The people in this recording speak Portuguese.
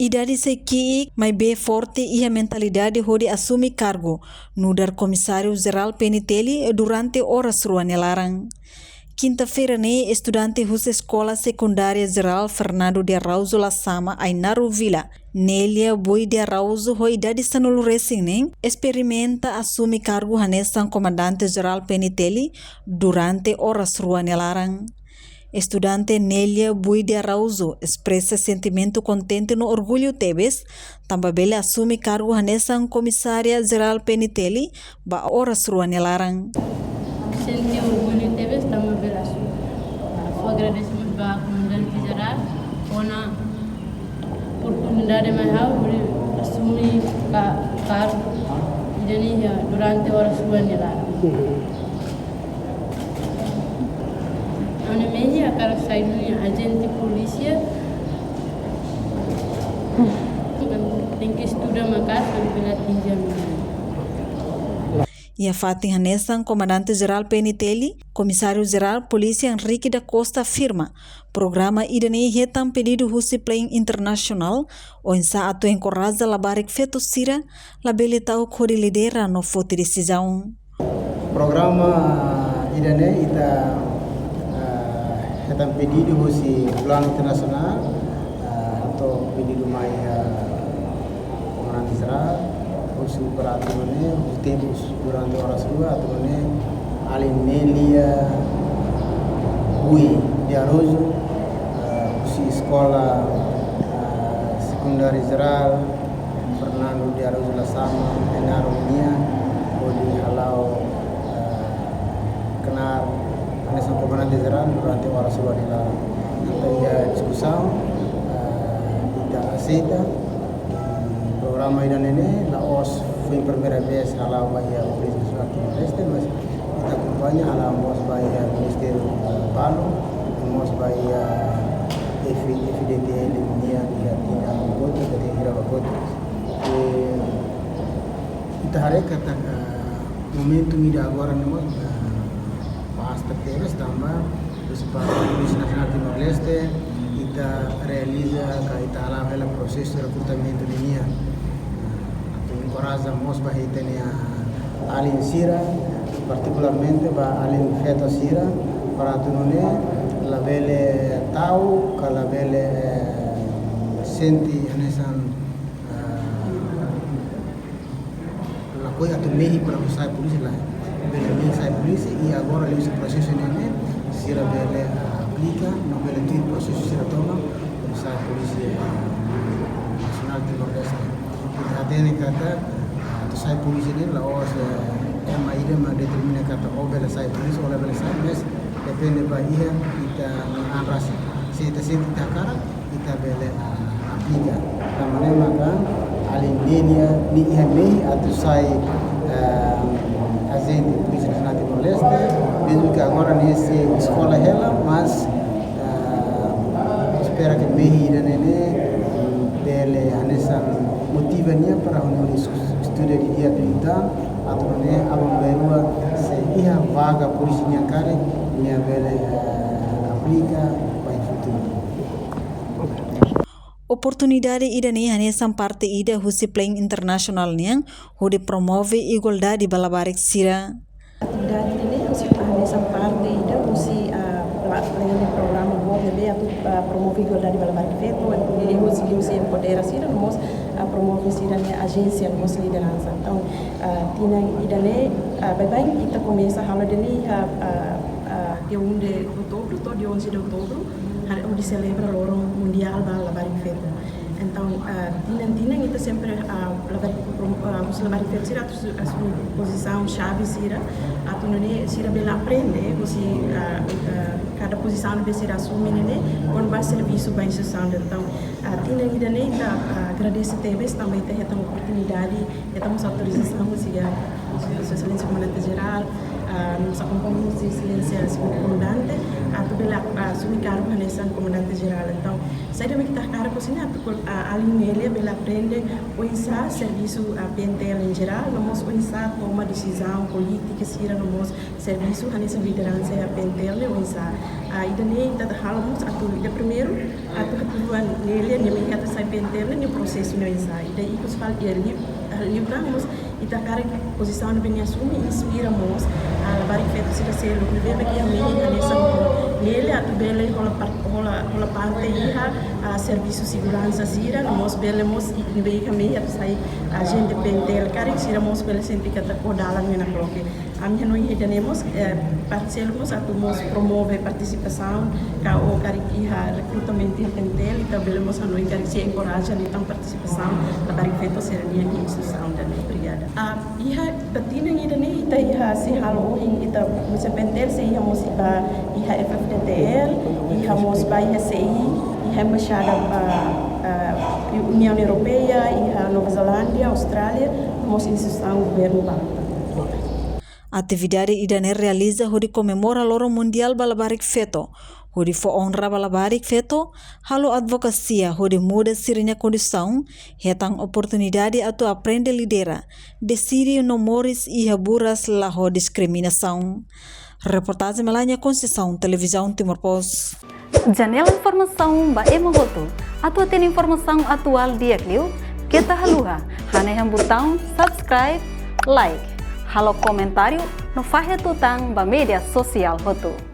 idade seki mai be forte e a mentalidade hode assumi cargo no dar comissário geral Penitelli durante horas ruane larang. Quinta-feira, estudante da Escola Secundária Geral Fernando de Arauzo Lassama, Ainaru Vila, Nélia Boi de Arauzo, a idade sanulu recém, experimenta assumir cargo hanesan comandante geral Penitelli durante horas ruane larang. Estudante Nélia Bui de Arauzo expressa sentimento contente no orgulho tebes, também assume cargo hanesan comissária geral Penitelli ba horas ruane larang. Senti orgulho tebes também bela assume. Agradecemos ba comandante geral pela oportunidade mais rápida assumir cargo durante horas ruane larang. Ana meia cara saindo agente polícia tem que estudar mais pela tinja. E a Fatin Hanessan, comandante-geral Penitelli, comissário-geral Polícia Henrique da Costa afirma programa idane retam pedido Husiplain Internacional ou insa atu encoraja labarik feto sira labelita o kori lidera no foto decisão. Programa idane ita retam pedido Husi Plan Internacional atau pedido mai comandante-geral Husi peraturannya tembus durante horas dua aturannya alin Nélia Bui de Arauzo Husi Escola Secundária Geral Fernando de Arauzo Lassama Ainaru Vila Bodi Halau kenar hanesan comandante geral durante horas dua di la discussão kita aceita programa ini la OS foi primeira vez halau bahia o Polícia Timor-Leste, mas kita acompanha halau mos bahia Ministério Palo, mos bahia FDTL Dunia di Latina Boto dari Hira Boto. Kita hari kata momentum ini agora nós basta teres tambah para Polícia Nacional Timor-Leste kita realiza kita halau hela proses recrutamento dunia. Encoraja mos bahitenia alin sira particularmente ba alin feto sira para tunone la bele tau kala bele senti hanesan la coisa tu mehi para usar polícia lá bele mehi sai polícia e agora ele usa processo nele sira bele aplica no bele tu processo sira toma usar polícia nacional Timor-Leste. Adene kata sai polisi ni la os ida ma determina kata bela sai polisi ou bela sai mas depende ba ia kita anrasa se kita takara kita bela aplica la maneira maka alin Nélia ni ia mei atau sai agente polisi nacional Timor-Leste mesmo que agora nesse escola ela mas espera que mei ida nele bele anesan motivanya para unir estudo de dia militar atau abang berua sehingga vaga polisi yang kare nia bele aplica para o futuro. Oportunidade ida ni hanesan parte ida Husiplain Internacional niang hode promove igualdade balabarik sira. Atividade ini hanesan parte ida Husi programa BOVB atau promove igualdade balabarik feto ele Husi empodera sira nós promove sirane agência nos liderança. Então, tina idane bem kita começa a aula dele dia 1 de outubro, todo dia 11 de outubro, onde celebra o Loro Mundial da Labarik Feto. Então, tina kita sempre os Labarik Feto sira a sua posição chave sira, atau nene sira bela aprende, você cada posição deve ser assumida quando vai serviço bem sucedido. Então, tina idane agradece TVs também tem essa oportunidade, temos autorização de Sua Excelência Comandante Geral, nos acompanhamos de Excelência Comandante, a bela assumir cargo nessa Comandante Geral. Então, sai daqui que cargo assim, a linha bela aprende o insar serviço a PNTL em geral, nós o insar toma decisão política, se no nosso serviço nessa liderança a PNTL, o insar ida nem ida halamos atu ida primeiro atu hatuan nele nem me kata sai penterne nem processo não sai ida ikos fal livramos ita kare posição no bem assumi inspiramos a bari feito se selo no bem que a minha nessa nele atu bele rola parte iha a serviço segurança sira nós belemos no bem que a minha sai a gente pentel kare sira mos bele sempre kata kodala na coloque a minha não tenemos parcelamos atu mos promove participação ka o kare iha recrutamento pentel ita belemos a noi kare se encoraja então participação a bari feito sira nia instituição da brigada iha batina ida ni ita iha si halo in ita musa pentel se iha mos ba iha FFDTL iha mos ba iha CI iha embaixada União Europeia iha Nova Zelândia Austrália mos instituição governo ba atividade idane realiza hodi comemora loro mundial balabarik feto hodi fo honra balabarik feto halo advocacia hodi muda sirinya condição hetang oportunidade atu aprende lidera decide no moris e buras la ho discriminação. Reportagem Melania Conceição, Televisão Timor Post. Janela informação ba emohoto atu tem informação atual dia kliu kita haluha haneham botão subscribe like halo comentário no fahe tutang ba media sosial hotu.